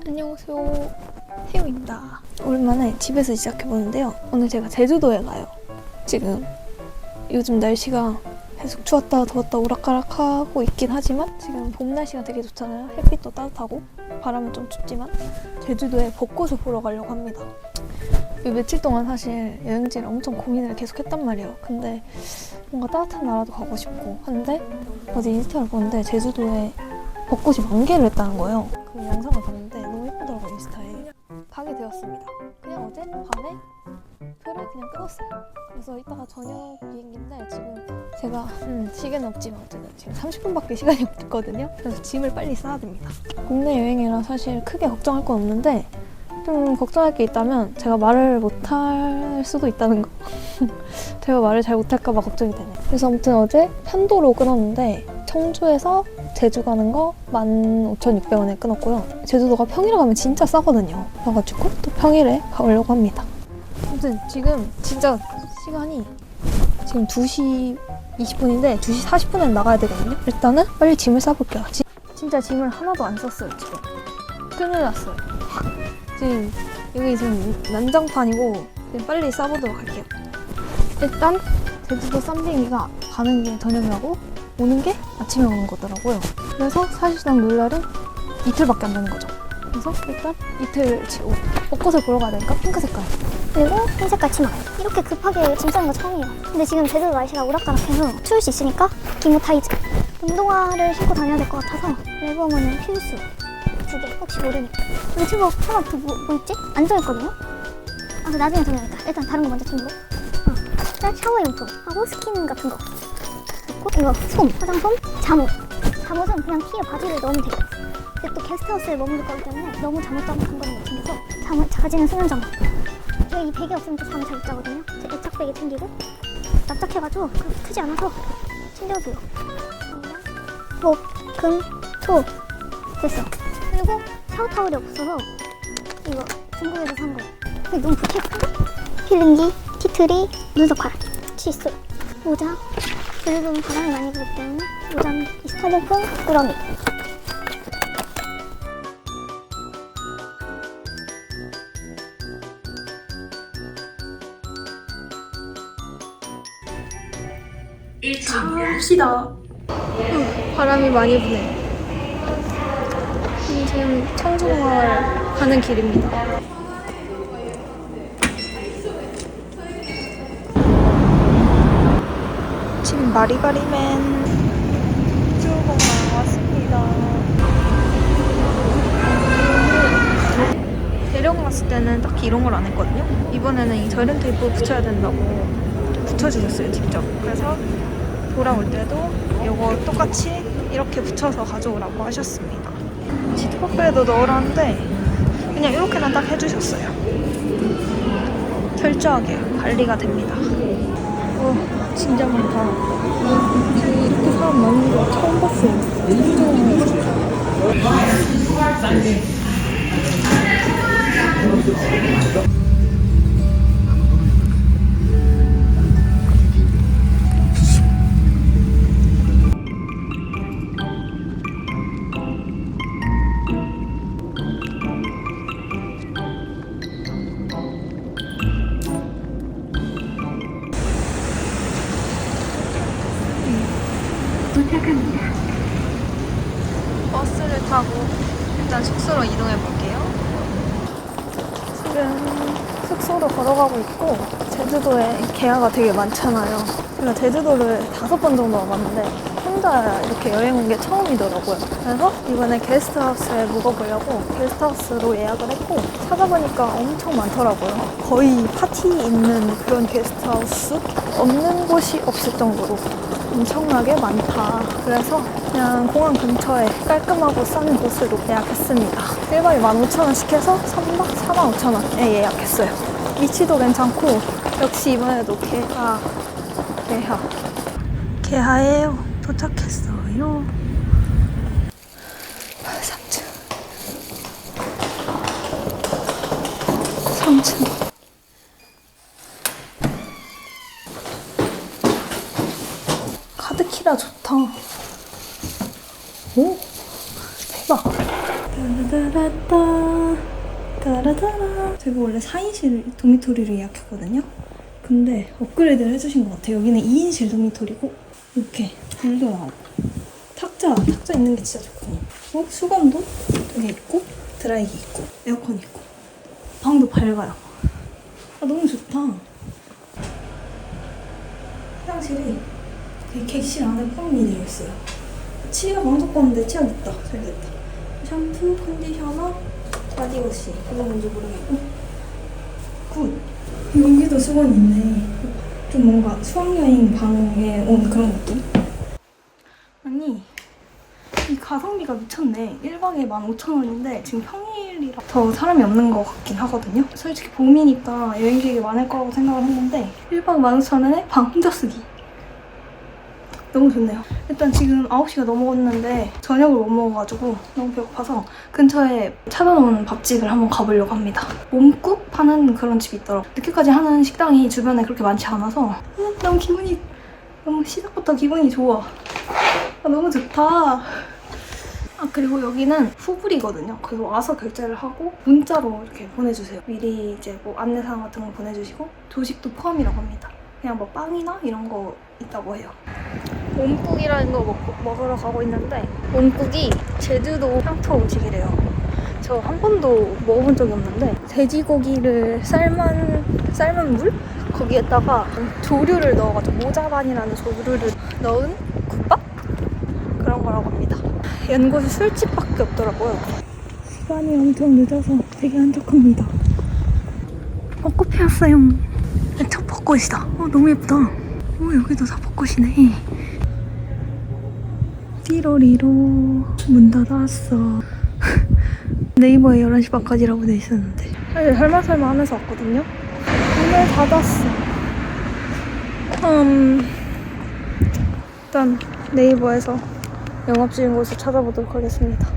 안녕하세요, 태우입니다. 오랜만에 집에서 시작해보는데요. 오늘 제가 제주도에 가요. 지금 요즘 날씨가 계속 추웠다 더웠다 오락가락하고 있긴 하지만 지금 봄 날씨가 되게 좋잖아요. 햇빛도 따뜻하고 바람은 좀 춥지만 제주도에 벚꽃을 보러 가려고 합니다. 이 며칠 동안 사실 여행지를 엄청 고민을 계속 했단 말이에요. 근데 뭔가 따뜻한 나라도 가고 싶고 한데 어제 인스타를 보는데 제주도에 벚꽃이 만개를 했다는 거예요. 그 영상을 봤는데 너무 예쁘더라고요, 인스타에. 가게 되었습니다. 그냥 어제 밤에 표를 그냥 끊었어요. 그래서 이따가 저녁 비행기인데 지금 제가 시계는 없지만 어쨌든 지금 30분밖에 시간이 없거든요. 그래서 짐을 빨리 싸야 됩니다. 국내 여행이라 사실 크게 걱정할 건 없는데 좀 걱정할 게 있다면 제가 말을 못할 수도 있다는 거. 제가 말을 잘 못할까 봐 걱정이 되네요. 그래서 아무튼 어제 편도로 끊었는데 청주에서 제주 가는 거 15,600원에 끊었고요. 제주도가 평일에 가면 진짜 싸거든요. 그래가지고 또 평일에 가려고 합니다. 아무튼 지금 진짜 시간이 지금 2시 20분인데 2시 40분에 나가야 되거든요. 일단은 빨리 짐을 싸볼게요. 진짜 짐을 하나도 안 썼어요, 지금. 큰일 났어요. 지금 여기 지금 난장판이고 지금 빨리 싸보도록 할게요. 일단 제주도 싼 비행기가 가는 게 저녁이라고 오는 게 아침에 오는 거더라고요. 그래서 사실상 놀날은 이틀밖에 안 되는 거죠. 그래서 일단 이틀 치고 벚꽃을 보러 가야 되니까 핑크 색깔 그리고 흰색깔 치마. 이렇게 급하게 짐 싸는 거 처음이에요. 근데 지금 제주도 날씨가 오락가락해서 추울 수 있으니까 기모 타이즈. 운동화를 신고 다녀야 될 것 같아서 레버문은 필수 2개, 혹시 모르니까. 유튜브 하나 뭐 있지? 안 정했거든요? 그 나중에 정해야겠다. 일단 다른 거 먼저 챙기고 일단 샤워용품하고 스킨 같은 거 있고, 이거 솜, 화장솜, 잠옷. 잠옷은 그냥 티에 바지를 넣으면 돼요. 근데 또 게스트하우스에 머무를 거기 때문에 너무 잠옷-잠옷한 거는 못 챙겨서 가지는 수면 잠옷. 저희 이 베개 없으면 또 잠을 잘 못 자거든요. 제 애착 베개 챙기고 납작해가지고 그렇게 크지 않아서 챙겨줘요. 목, 금, 토 됐어. 그리고 샤워타월이 없어서 이거 중국에서 산 거. 이게 너무 부티크한가? 필름기, 티트리, 눈썹칼, 칫솔, 모자. 제주도는 바람이 많이 불기 때문에 모자는 스타벅스 꾸러미. 갑시다. 바람이 많이 부네. 지금 청주마을 가는 길입니다. 지금 마리가리맨 주공항 왔습니다. 대령 왔을 때는 딱히 이런 걸 안 했거든요. 이번에는 이 절연 테이프 붙여야 된다고 붙여주셨어요, 직접. 그래서 돌아올 때도 이거 똑같이 이렇게 붙여서 가져오라고 하셨습니다. 지트박스에도 넣으라는데 그냥 이렇게만 딱 해주셨어요. 철저하게 관리가 됩니다. 진짜 많다. 이렇게 사람 많은 거 처음 봤어요. 도착합니다. 버스를 타고 일단 숙소로 이동해 볼게요. 지금 숙소로 걸어가고 있고 제주도에 개화가 되게 많잖아요. 제가 제주도를 5번 정도 와봤는데 혼자 이렇게 여행 온 게 처음이더라고요. 그래서 이번에 게스트하우스에 묵어보려고 게스트하우스로 예약을 했고 찾아보니까 엄청 많더라고요. 거의 파티 있는 그런 게스트하우스? 없는 곳이 없을 정도로 엄청나게 많다. 그래서 그냥 공항 근처에 깔끔하고 싼 곳으로 예약했습니다. 1박에 15,000원씩 해서 3박 45,000원에 예약했어요. 위치도 괜찮고 역시 이번에도 개하예요. 도착했어요. 3층. 카드키라 좋다. 오, 대박. 따라따 따라따라. 제가 원래 4인실 도미토리를 예약했거든요. 근데 업그레이드를 해주신 것 같아요. 여기는 2인실 도미토리고 이렇게 불도 나오고 탁자 있는 게 진짜 좋거든요. 수건도 되게 있고 드라이기 있고 에어컨 있고 방도 밝아요. 너무 좋다. 화장실이 되게 객실 안에 포함이 되어 있어요. 치약 엄청 껐는데 치약 있다. 잘 됐다. 샴푸, 컨디셔너, 바디워시. 이건 뭔지 모르겠고. 굿. 여기도 수건이 있네. 좀 뭔가 수학여행 방에 온 그런 느낌? 아니, 이 가성비가 미쳤네. 1박에 15,000원인데 지금 평일이라 더 사람이 없는 것 같긴 하거든요. 솔직히 봄이니까 여행객이 많을 거라고 생각을 했는데 1박 15,000원에 방 혼자 쓰기. 너무 좋네요. 일단 지금 9시가 넘어갔는데 저녁을 못 먹어가지고 너무 배고파서 근처에 찾아놓은 밥집을 한번 가보려고 합니다. 몸국 파는 그런 집이 있더라고요. 늦게까지 하는 식당이 주변에 그렇게 많지 않아서 너무 시작부터 기분이 좋아. 너무 좋다. 그리고 여기는 후불이거든요. 그래서 와서 결제를 하고 문자로 이렇게 보내주세요. 미리 이제 뭐 안내사항 같은 거 보내주시고 조식도 포함이라고 합니다. 그냥 뭐 빵이나 이런 거 있다고 해요. 몸국이라는 거 먹으러 가고 있는데 몸국이 제주도 향토 음식이래요. 저 한 번도 먹어본 적이 없는데 돼지고기를 삶은 물? 거기에다가 조류를 넣어가지고 모자반이라는 조류를 넣은 국밥? 그런 거라고 합니다. 연곳이 술집밖에 없더라고요. 시간이 엄청 늦어서 되게 한적합니다. 벚꽃 피었어요. 첫 벚꽃이다. 너무 예쁘다. 여기도 다 벚꽃이네. 띠로리로 문 닫았어. 네이버에 11시 반까지라고 돼 있었는데 사실 설마 하면서 왔거든요. 문을 닫았어. 일단 네이버에서 영업 중인 곳을 찾아보도록 하겠습니다.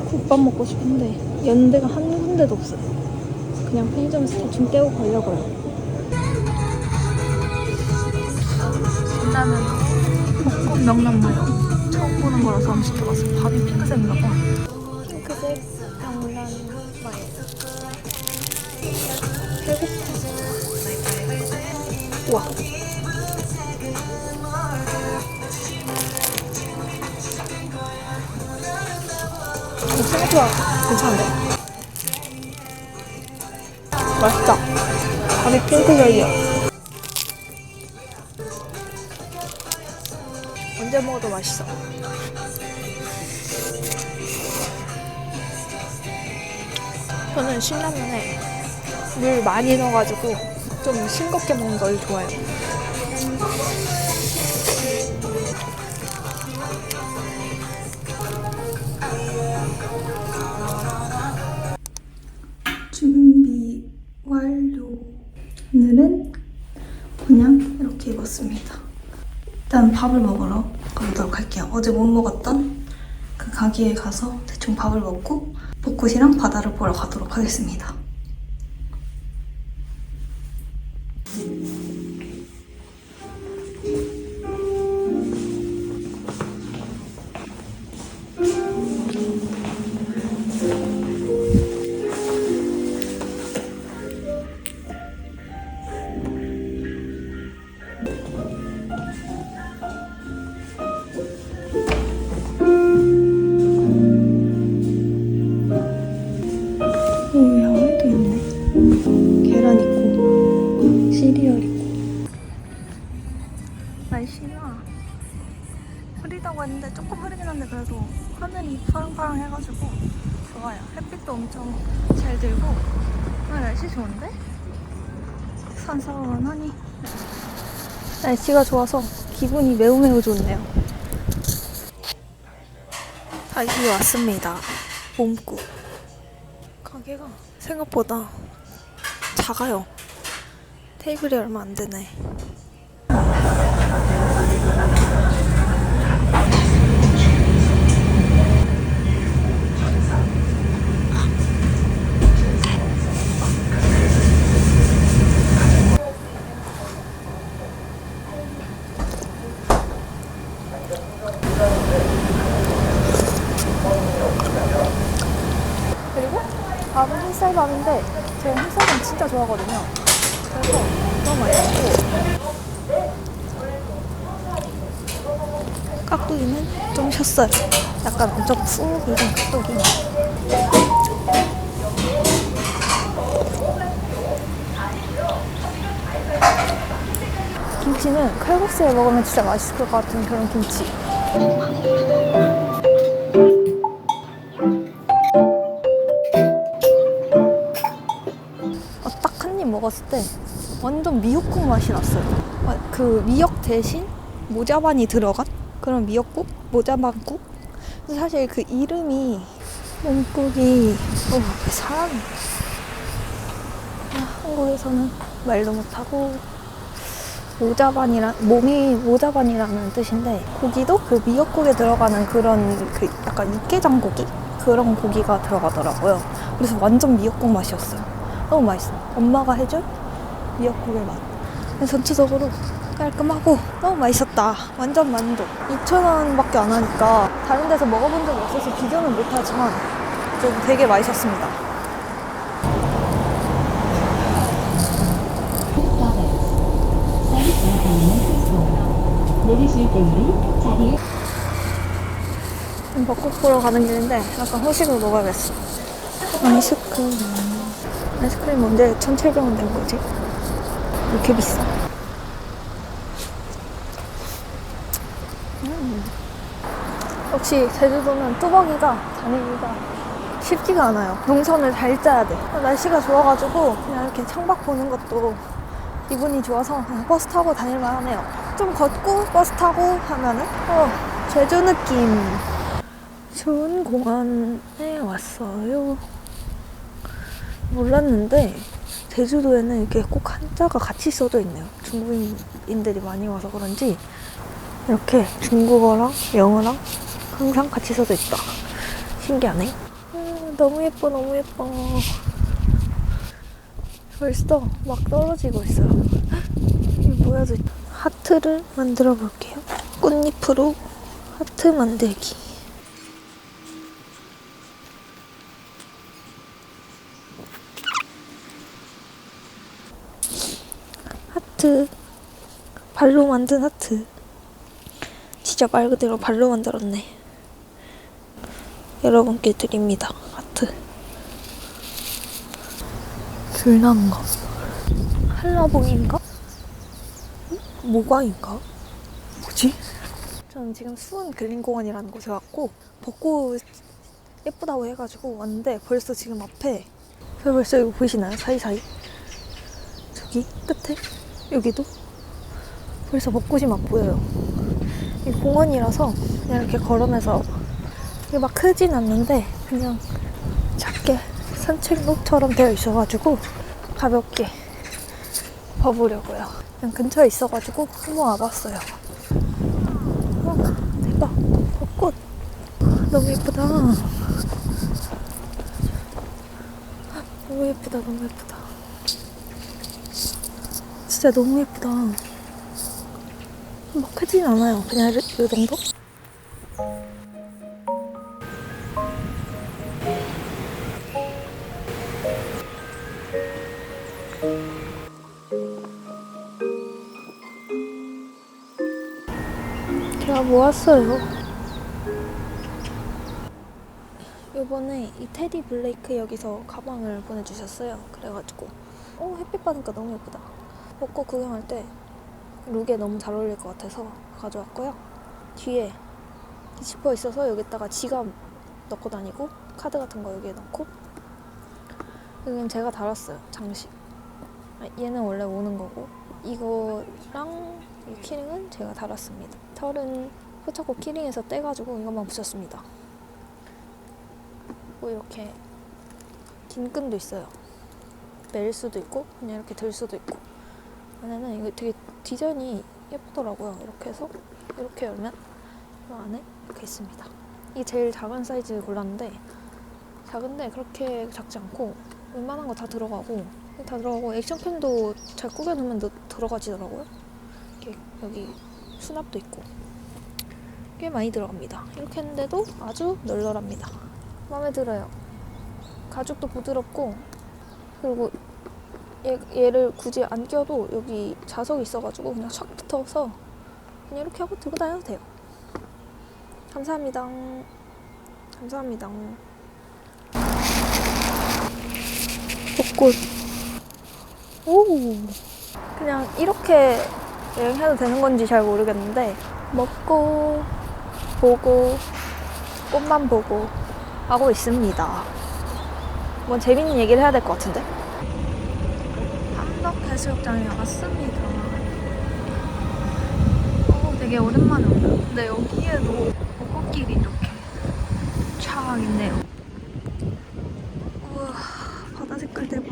국밥 먹고 싶은데 연대가 한 군데도 없어요. 그냥 편의점에서 대충 때우고 가려고요. 신라면 벚꽃 명란마요. 처음 보는 거라서 한번 시켜봤어요. 밥이 핑크색인가 봐. 핑크색 명란마요. 배고파. 우와. 생각보다 괜찮은데? 맛있다. 밥이 핑크색이야. 언제 먹어도 맛있어. 저는 신라면에 물 많이 넣어가지고 좀 싱겁게 먹는 걸 좋아해요. 준비 완료. 오늘은 그냥 이렇게 입었습니다. 일단 밥을 먹으러 가보도록 할게요. 어제 못 먹었던 그 가게에 가서 대충 밥을 먹고 벚꽃이랑 바다를 보러 가도록 하겠습니다. 야외도 있네. 계란 있고 시리얼 있고. 날씨가 흐리다고 했는데 조금 흐리긴 한데 그래도 하늘이 파랑파랑해가지고 좋아요. 햇빛도 엄청 잘 들고 날씨 좋은데? 선선하니 날씨가 좋아서 기분이 매우 좋네요. 다시 왔습니다. 몸국. 가게가 생각보다 작아요. 테이블이 얼마 안 되네. 밥은 흰쌀밥인데 제가 흰쌀밥 진짜 좋아하거든요. 그래서 너무 맛있고 깍두기는 좀 쉬었어요. 약간 엄청 푹 익은 깍두기. 김치는 칼국수에 먹으면 진짜 맛있을 것 같은 그런 김치. 딱 한 입 먹었을 때 완전 미역국 맛이 났어요. 그 미역 대신 모자반이 들어간 그런 미역국? 모자반국? 사실 그 이름이 몸국이 사람이 한국에서는 말도 못하고 몸이 모자반이라는 뜻인데 고기도 그 미역국에 들어가는 그런 그 약간 육개장고기? 그런 고기가 들어가더라고요. 그래서 완전 미역국 맛이었어요. 너무 맛있어요. 엄마가 해준 미역국의 맛. 전체적으로 깔끔하고 너무 맛있었다. 완전 만족. 2,000원밖에 안 하니까 다른 데서 먹어본 적이 없어서 비교는 못하지만 좀 되게 맛있었습니다. 내리실 때는 자리에 벚꽃 보러 가는 길인데 약간 후식을 먹어야겠어. 아이스크림 언제 1,700원 된 거지? 왜 이렇게 비싸? 역시 제주도는 뚜벅이가 다니기가 쉽지가 않아요. 동선을 잘 짜야 돼. 날씨가 좋아가지고 그냥 이렇게 창밖 보는 것도 기분이 좋아서 그냥 버스 타고 다닐만 하네요. 좀 걷고 버스 타고 하면은 제주 느낌. 좋은 공원에 왔어요. 몰랐는데 제주도에는 이렇게 꼭 한자가 같이 써져 있네요. 중국인들이 많이 와서 그런지 이렇게 중국어랑 영어랑 항상 같이 써져 있다. 신기하네. 너무 예뻐, 너무 예뻐. 벌써 막 떨어지고 있어요. 이게 뭐야, 하트를 만들어 볼게요. 꽃잎으로 하트 만들기. 하트. 발로 만든 하트. 진짜 말 그대로 발로 만들었네. 여러분께 드립니다. 하트. 귤나무인가? 한라봉인가? 모과인가? 뭐지? 저는 지금 수원 근린공원이라는 곳에 왔고 벚꽃 예쁘다고 해가지고 왔는데 벌써 지금 앞에 벌써 이거 보이시나요? 사이사이 저기 끝에 여기도 벌써 벚꽃이 막 보여요. 이 공원이라서 그냥 이렇게 걸으면서 이게 막 크진 않는데 그냥 작게 산책로처럼 되어 있어가지고 가볍게 봐보려고요. 그냥 근처에 있어가지고 한번 와봤어요. 대박! 벚꽃! 너무 예쁘다. 너무 예쁘다, 너무 예쁘다. 진짜 너무 예쁘다. 막 크진 않아요. 그냥 이 정도? 제가 모았어요. 요번에 이 테디 블레이크 여기서 가방을 보내주셨어요. 그래가지고 햇빛 받으니까 너무 예쁘다. 벚꽃 구경할 때 룩에 너무 잘 어울릴 것 같아서 가져왔고요. 뒤에 지퍼 있어서 여기다가 지갑 넣고 다니고 카드 같은 거 여기에 넣고 여기는 제가 달았어요. 장식. 얘는 원래 오는 거고 이거랑 이 키링은 제가 달았습니다. 털은 포차코 키링에서 떼가지고 이것만 붙였습니다. 뭐 이렇게 긴 끈도 있어요. 멜 수도 있고 그냥 이렇게 들 수도 있고 안에는 이거 되게 디자인이 예쁘더라고요. 이렇게 해서 이렇게 열면 이 안에 이렇게 있습니다. 이게 제일 작은 사이즈 골랐는데 작은데 그렇게 작지 않고 웬만한 거 다 들어가고 액션펜도 잘 꾸겨놓으면 들어가지더라고요. 이렇게 여기 수납도 있고 꽤 많이 들어갑니다. 이렇게 했는데도 아주 널널합니다. 마음에 들어요. 가죽도 부드럽고, 그리고 얘를 굳이 안 껴도 여기 자석이 있어가지고 그냥 촥 붙어서 그냥 이렇게 하고 들고 다녀도 돼요. 감사합니다. 감사합니다. 벚꽃. 오. 그냥 이렇게 여행해도 되는 건지 잘 모르겠는데, 먹고 보고 꽃만 보고 하고 있습니다. 뭐 재밌는 얘기를 해야 될 것 같은데. 함덕해수욕장에 왔습니다. 되게 오랜만에 온다. 근데 여기에도 벚꽃길이 이렇게 촥 있네요. 우와, 바다 색깔 대박.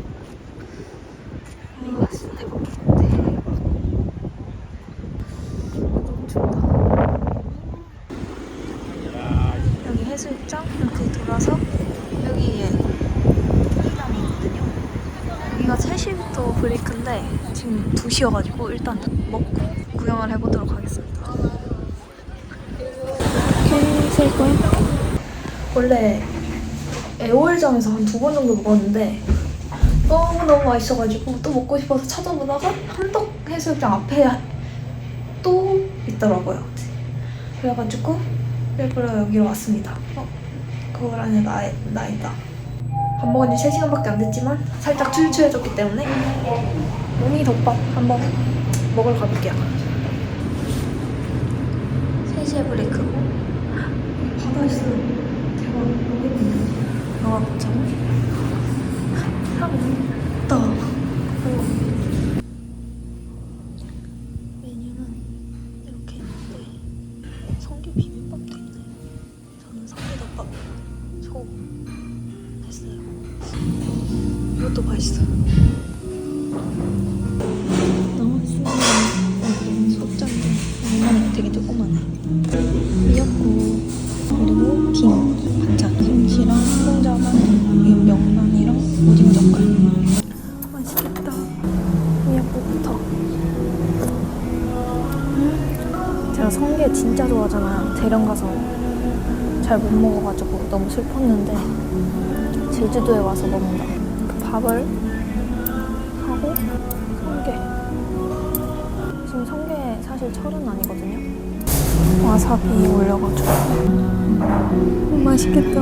우와, 진짜 대박. 너무 춥다. 여기 해수욕장 이렇게 돌아서 여기에 편의점이 있거든요. 여기가 3시부터 브레이크인데 지금 2시여가지고 일단 먹고 구경을 해보도록 하겠습니다. 이렇게 있을 거예요. 원래 애월점에서 한 2번 정도 먹었는데 너무너무 맛있어가지고 또 먹고 싶어서 찾아보다가 함덕 해수욕장 앞에 또 있더라고요. 그래가지고 일부러 여기로 왔습니다. 거울 안에 나 있다. 밥 먹은 지 3시간밖에 안 됐지만 살짝 출출해졌기 때문에 몽이 덮밥 한번 먹으러 가볼게요. 3시에 브레이크고 바다 있어요. 대박. 너무 예쁜데? 영화 보자고? 사람 있다. 메뉴는 이렇게 있는데 성게 비빔밥도 있네. 저는 성게덮밥 소 했어요. 이것도 맛있어. 너무 맛있습니다. 소짠데 얼마나 되게 조그만해. 미역국 그리고 김 반찬 김치랑 홍자반 명란이랑 오징어 젓갈. 맛있겠다. 미역국부터. 제가 성게 진짜 좋아하잖아요. 대령 가서 잘 못 먹어가지고 너무 슬펐는데 제주도에 와서 먹는다. 그 밥을 하고 성게. 지금 성게 사실 철은 아니거든요. 와사비 올려가지고 맛있겠다.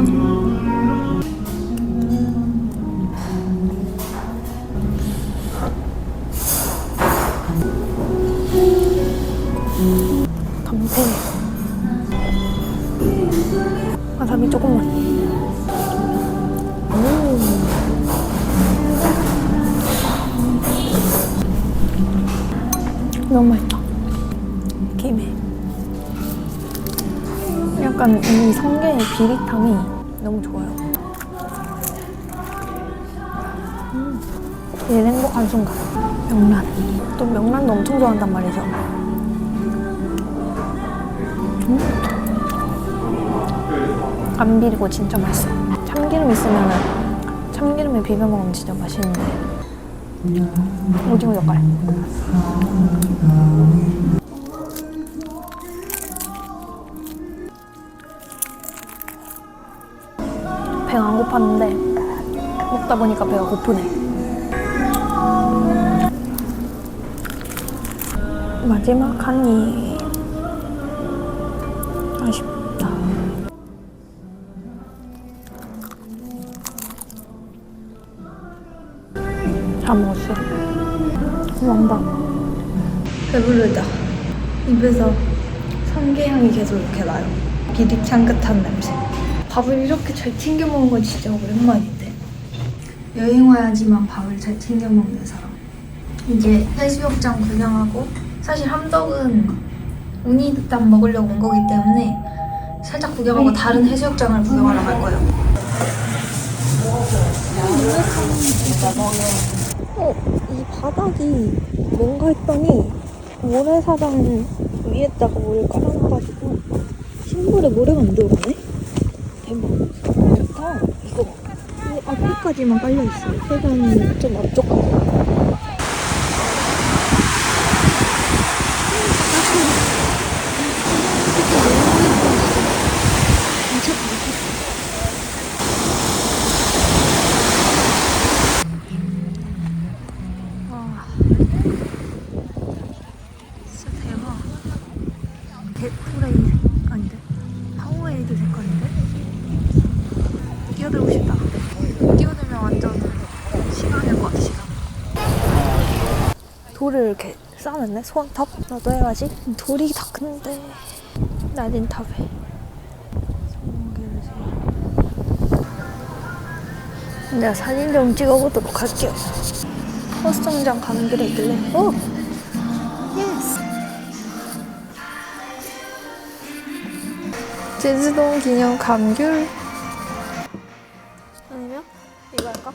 감태. 와사비 조금만. 너무 맛있다. 김에 약간 이 성게의 비릿함이 너무 좋아요. 제일 행복한 순간. 명란. 또 명란도 엄청 좋아한단 말이죠. 안 비리고 진짜 맛있어. 참기름 있으면 참기름에 비벼 먹으면 진짜 맛있는데. 오징어 젓갈. 배가 안 고팠는데 먹다 보니까 배가 고프네. 마지막 한 입. 아쉽다. 다 먹었어. 왕방. 배부르다. 입에서 성게향이 계속 이렇게 나요. 비릿향긋한 냄새. 밥을 이렇게 잘 챙겨 먹는 건 진짜 오랜만인데. 여행 와야지만 밥을 잘 챙겨 먹는 사람. 이제 해수욕장 구경하고, 사실 함덕은 우니단 먹으려고 온 거기 때문에 살짝 구경하고 다른 해수욕장을 구경하러 갈 거예요. 이 바닥이 뭔가 했더니 모래사장 위에다가 뭐를 깔아놔가지고 심물에 모래가 안 들어가네? 대박. 좋다. 이거 앞에까지만 깔려있어요. 계단이 좀 앞쪽까지. 돌을 이렇게 쌓았네. 소원탑? 나도 해야지. 돌이 다 큰데. 낮은 탑에. 내가 사진 좀 찍어보도록 할게요. 버스 정류장 가는 길에 있길래. 오! 예스! 제주도 기념 감귤. 아니면 이거 할까?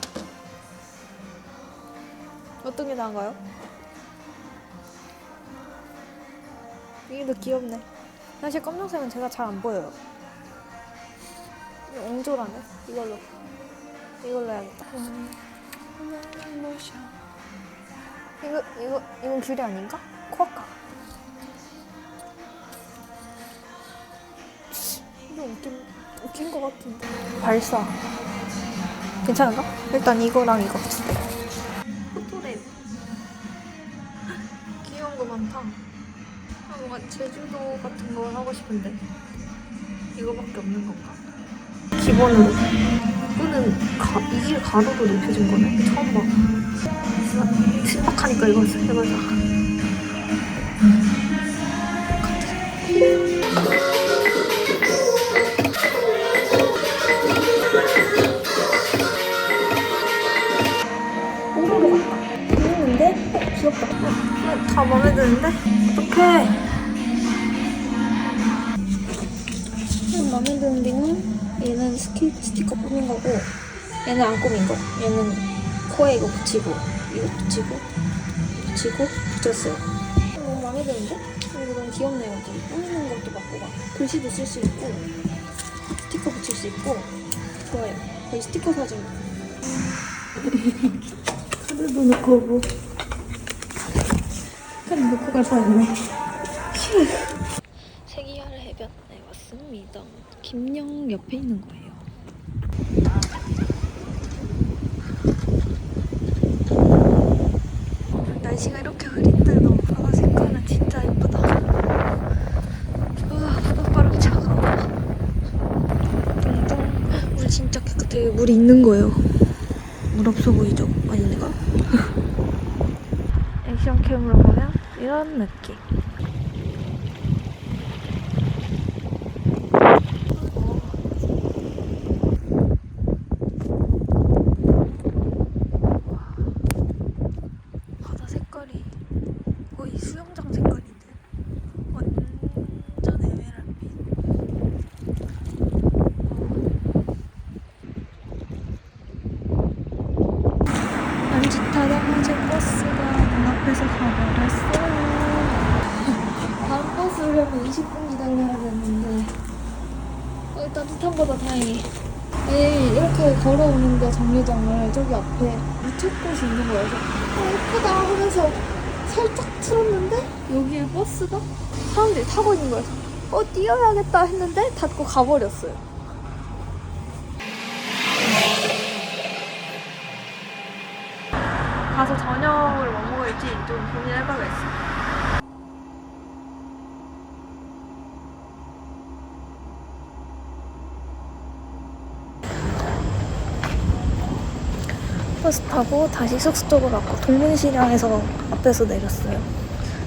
어떤 게 나은가요? 이게 더 귀엽네. 사실 검정색은 제가 잘 안 보여요. 이거 옹졸하네. 이걸로 해야겠다. 이건 귤이 아닌가? 코아카. 이거 웃긴 것 같은데. 발사. 괜찮은가? 일단 이거랑 이거 두 개. 포토랩. 귀여운 거 많다. 뭔가 제주도 같은 걸 하고 싶은데 이거밖에 없는 건가? 기본으로 이게 가로로 높여진 거네? 처음 봐. 신박하니까 이거 해보자. 뽀로로 같다. 귀여운데? 귀엽다. 다 마음에 드는데? 어떡해. 마음에 드는 데는 얘는 스티커 꾸민 거고 얘는 안 꾸민 거. 얘는 코에 이거 붙이고 이거 붙이고 붙였어요. 너무 마음에 드는데? 그리고 너무 귀엽네요. 여기 꾸미는 것도 바꾸고 글씨도 쓸 수 있고 스티커 붙일 수 있고 좋아요. 거의 스티커 사진. 카드도 넣고 오고 카드 넣고 갈 뻔했네. 세기야르 해변에 왔습니다. 김영 옆에 있는 거예요. 날씨가 이렇게 흐린데도 바다 색깔은 진짜 예쁘다. 우와, 바닷바람 차가워. 둥둥. 물 진짜 깨끗해요. 물이 있는 거예요. 물 없어 보이죠? 아닌가? 액션캠으로 보면 이런 느낌. 바다 색깔이 거의 수영장 색깔인데 완전 에메랄드빛. 남짓하다가 제 버스가 눈앞에서 가버렸어요. 다음 버스를 하면 20분 기다려야 되는데 따뜻한 거다 다행히. 이렇게 걸어오는데 정류장을 저기 앞에 우체꽃이 있는 거여서 예쁘다 하면서 살짝 틀었는데 여기에 버스가 사람들이 타고 있는 거여서 뛰어야겠다 했는데 닫고 가버렸어요. 가서 저녁을 뭐 먹을지 좀 고민해봐야겠어요. 버스 타고 다시 숙소 쪽으로 왔고 동문시장에서 앞에서 내렸어요.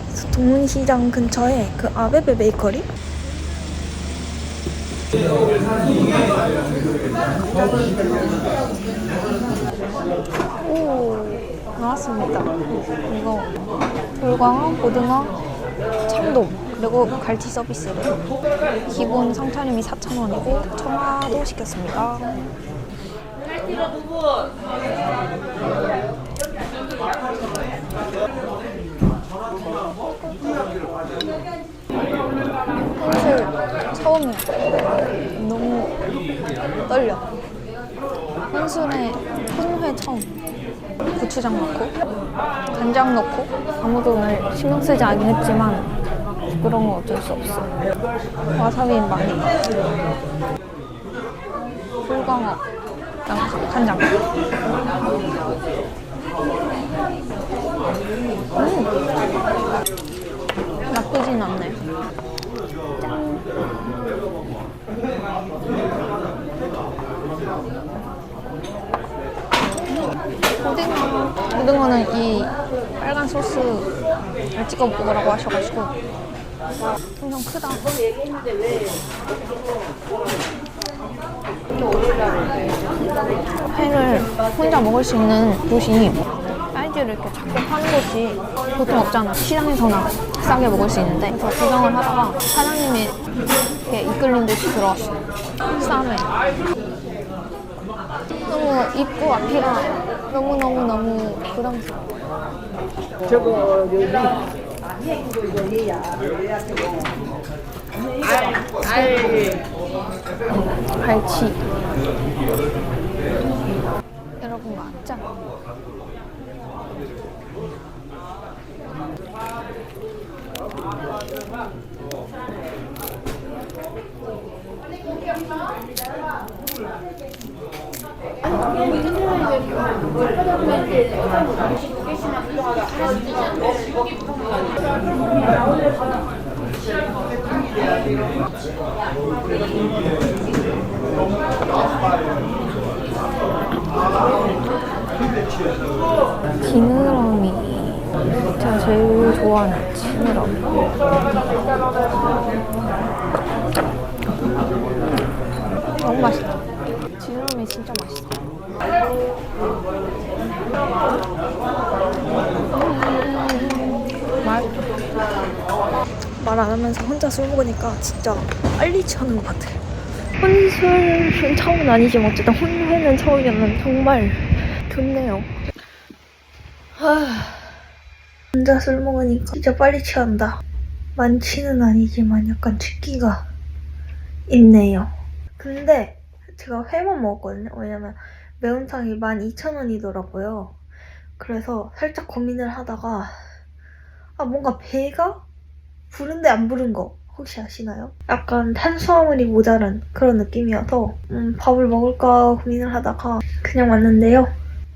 그래서 동문시장 근처에 그 아베베 베이커리? 오, 나왔습니다. 이거 돌광어, 고등어, 참돔 그리고 갈치 서비스로 기본 상차림이 4,000원이고 청아도 시켰습니다. 사실 처음이야. 너무 떨려. 혼술에 처음 고추장 넣고 간장 넣고 아무도 오늘 신경 쓰지 않긴 했지만 그런 건 어쩔 수 없어. 와사비 많이. 불광어 간장. 나쁘진 않네. 짠. 고등어는 이 빨간 소스를 찍어 먹으라고 하셔가지고 엄청 크다. 회를 혼자 먹을 수 있는 곳이 사이즈를 이렇게 작게 파는 곳이 보통 없잖아. 시장에서나 싸게 먹을 수 있는데. 그래서 구경을 하다가 사장님이 이렇게 이끌린 듯이 들어왔어. 쌈에 너무 입구 앞이라 너무 부담스러워. 저거 여기 갈치. 여러분 맞죠? 지느러미. 제가 제일 좋아하는 지느러미. 너무 맛있다. 지느러미 진짜 맛있어. 말 안 하면서 혼자 술 먹으니까 진짜 빨리 취하는 것 같아. 혼술은 처음은 아니지만 어쨌든 혼회는 처음이면 정말 좋네요. 혼자 술 먹으니까 진짜 빨리 취한다. 많지는 아니지만 약간 취기가 있네요. 근데 제가 회만 먹었거든요. 왜냐면 매운탕이 12,000원이더라고요. 그래서 살짝 고민을 하다가 뭔가 배가 부른데 안 부른 거 혹시 아시나요? 약간 탄수화물이 모자란 그런 느낌이어서 밥을 먹을까 고민을 하다가 그냥 왔는데요.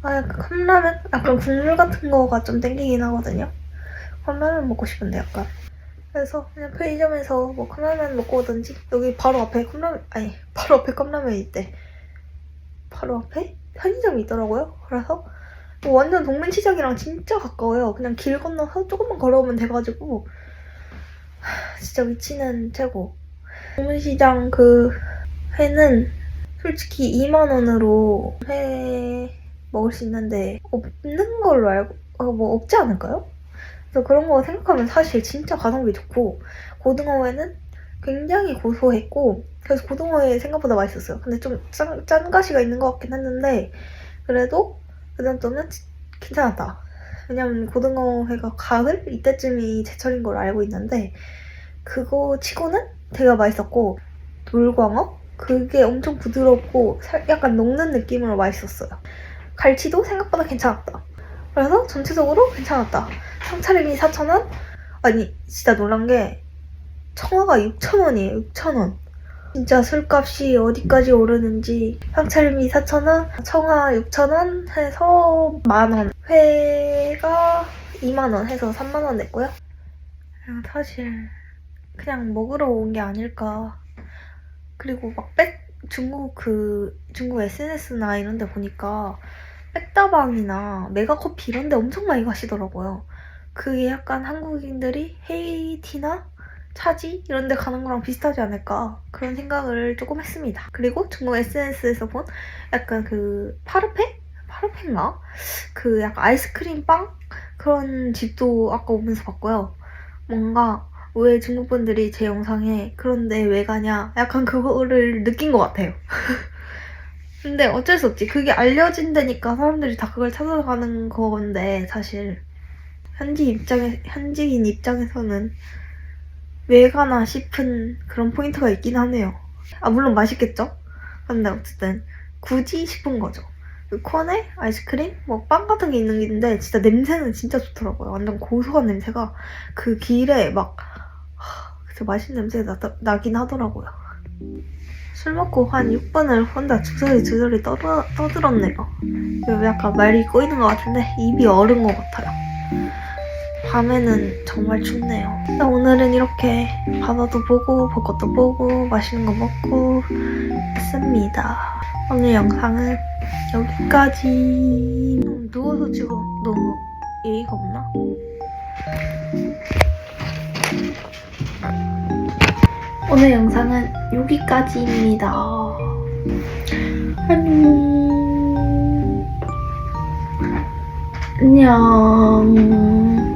약간 컵라면? 약간 국물 같은 거가 좀 땡기긴 하거든요. 컵라면 먹고 싶은데 약간. 그래서 그냥 편의점에서 뭐 컵라면 먹고 오든지 여기 바로 앞에 바로 앞에 컵라면이 있대. 바로 앞에 편의점이 있더라고요. 그래서 뭐 완전 동문시장이랑 진짜 가까워요. 그냥 길 건너서 조금만 걸어오면 돼가지고 진짜 위치는 최고. 동문시장 그 회는 솔직히 2만원으로 회 먹을 수 있는데 없는 걸로 알고 뭐 없지 않을까요? 그래서 그런 거 생각하면 사실 진짜 가성비 좋고 고등어회는 굉장히 고소했고 그래서 고등어회 생각보다 맛있었어요. 근데 좀 짠 가시가 있는 것 같긴 했는데 그래도 그 정도면 괜찮았다. 왜냐면 고등어회가 가을? 이때쯤이 제철인 걸 알고 있는데 그거 치고는 되게 맛있었고 돌광어? 그게 엄청 부드럽고 약간 녹는 느낌으로 맛있었어요. 갈치도 생각보다 괜찮았다. 그래서 전체적으로 괜찮았다. 상차림이 4,000원? 아니 진짜 놀란 게 청아가 6,000원이에요. 6,000원. 진짜 술값이 어디까지 오르는지. 상차림이 4,000원, 청아 6,000원 해서 만원. 회가 2만원 해서 3만원 냈고요. 사실 그냥 먹으러 온 게 아닐까. 그리고 막 중국 SNS나 이런 데 보니까 백다방이나 메가커피 이런 데 엄청 많이 가시더라고요. 그게 약간 한국인들이 헤이티나 차지 이런 데 가는 거랑 비슷하지 않을까 그런 생각을 조금 했습니다. 그리고 중국 SNS에서 본 약간 그 파르페인가? 그 약간 아이스크림 빵? 그런 집도 아까 오면서 봤고요. 뭔가 왜 중국 분들이 제 영상에 그런데 왜 가냐 약간 그거를 느낀 것 같아요. 근데 어쩔 수 없지. 그게 알려진 데니까 사람들이 다 그걸 찾아가는 건데 사실 현지인 입장에서는 왜 가나 싶은 그런 포인트가 있긴 하네요. 물론 맛있겠죠? 근데 어쨌든 굳이 싶은 거죠. 그 콘에 아이스크림? 뭐 빵 같은 게 있는 게 있는데 진짜 냄새는 진짜 좋더라고요. 완전 고소한 냄새가 그 길에 막 진짜 맛있는 냄새가 나긴 하더라고요. 술 먹고 한 6분을 혼자 주저리 떠들었네요. 약간 말이 꼬이는 것 같은데 입이 얼은 것 같아요. 밤에는 정말 춥네요. 오늘은 이렇게 바다도 보고 벚꽃도 보고 맛있는 거 먹고 했습니다. 오늘 영상은 여기까지. 누워서 찍어 너무 예의가 없나? 오늘 영상은 여기까지입니다. 안녕.